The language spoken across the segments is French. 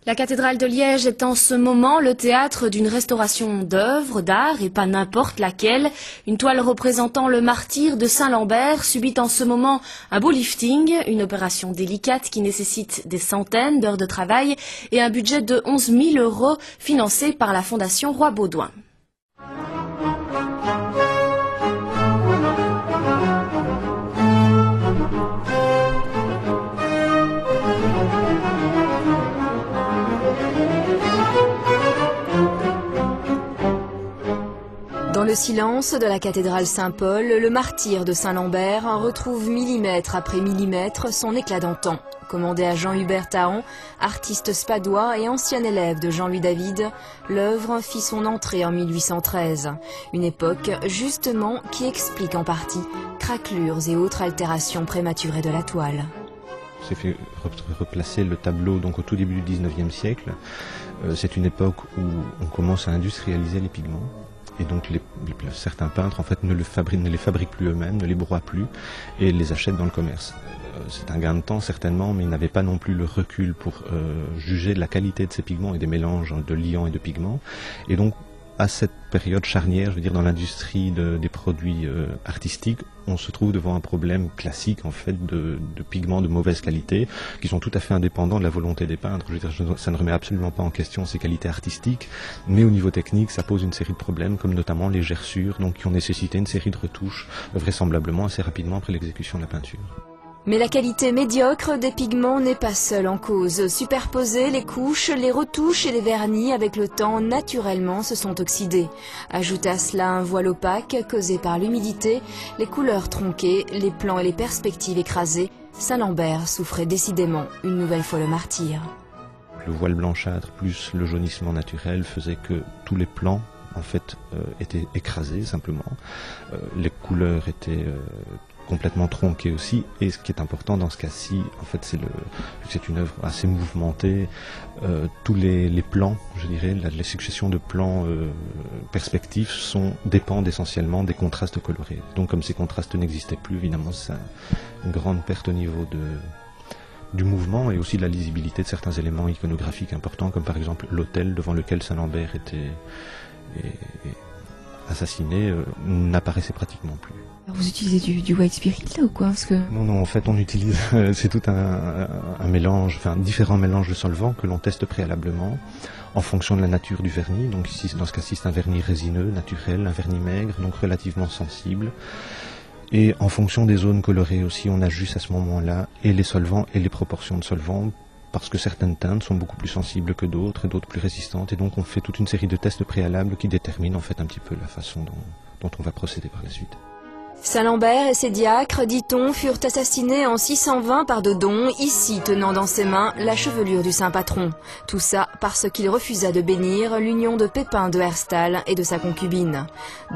La cathédrale de Liège est en ce moment le théâtre d'une restauration d'œuvres d'art et pas n'importe laquelle. Une toile représentant le martyre de Saint-Lambert subit en ce moment un beau lifting, une opération délicate qui nécessite des centaines d'heures de travail et un budget de 11 000 € financé par la Fondation Roi-Baudouin. Dans le silence de la cathédrale Saint-Paul, le martyr de Saint-Lambert retrouve millimètre après millimètre son éclat d'antan. Commandé à Jean-Hubert Tahan, artiste spadois et ancien élève de Jean-Louis David, l'œuvre fit son entrée en 1813. Une époque, justement, qui explique en partie craquelures et autres altérations prématurées de la toile. J'ai fait replacer le tableau donc au tout début du 19e siècle. C'est une époque où on commence à industrialiser les pigments. Et donc certains peintres en fait ne les fabriquent plus eux-mêmes, ne les broient plus et les achètent dans le commerce. C'est un gain de temps certainement, mais ils n'avaient pas non plus le recul pour juger de la qualité de ces pigments et des mélanges de liants et de pigments. Et donc à cette période charnière, je veux dire dans l'industrie des produits artistiques, on se trouve devant un problème classique en fait de pigments de mauvaise qualité qui sont tout à fait indépendants de la volonté des peintres. Je veux dire, ça ne remet absolument pas en question ces qualités artistiques, mais au niveau technique, ça pose une série de problèmes comme notamment les gerçures, donc qui ont nécessité une série de retouches vraisemblablement assez rapidement après l'exécution de la peinture. Mais la qualité médiocre des pigments n'est pas seule en cause. Superposés, les couches, les retouches et les vernis avec le temps naturellement se sont oxydés. Ajoute à cela un voile opaque causé par l'humidité, les couleurs tronquées, les plans et les perspectives écrasées. Saint-Lambert souffrait décidément une nouvelle fois le martyr. Le voile blanchâtre plus le jaunissement naturel faisait que tous les plans en fait étaient écrasés simplement. Les couleurs étaient complètement tronqué aussi, et ce qui est important dans ce cas-ci, en fait, c'est une œuvre assez mouvementée. Tous les plans, je dirais, les successions de plans perspectifs dépendent essentiellement des contrastes colorés. Donc, comme ces contrastes n'existaient plus, évidemment, c'est une grande perte au niveau du mouvement et aussi de la lisibilité de certains éléments iconographiques importants, comme par exemple l'autel devant lequel Saint-Lambert était assassiné, n'apparaissait pratiquement plus. Vous utilisez du white spirit là ou quoi? Parce que... Non, en fait on utilise, c'est tout un mélange, enfin différents mélanges de solvants que l'on teste préalablement en fonction de la nature du vernis. Donc ici, dans ce cas-ci, c'est un vernis résineux, naturel, un vernis maigre, donc relativement sensible. Et en fonction des zones colorées aussi, on ajuste à ce moment-là et les solvants et les proportions de solvants, parce que certaines teintes sont beaucoup plus sensibles que d'autres et d'autres plus résistantes. Et donc on fait toute une série de tests préalables qui déterminent en fait un petit peu la façon dont on va procéder par la suite. Saint-Lambert et ses diacres, dit-on, furent assassinés en 620 par Dodon, ici tenant dans ses mains la chevelure du saint patron. Tout ça parce qu'il refusa de bénir l'union de Pépin de Herstal et de sa concubine.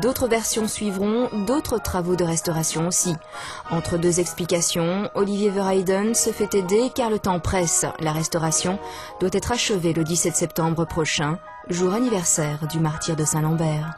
D'autres versions suivront, d'autres travaux de restauration aussi. Entre deux explications, Olivier Verheyden se fait aider car le temps presse. La restauration doit être achevée le 17 septembre prochain, jour anniversaire du martyr de Saint-Lambert.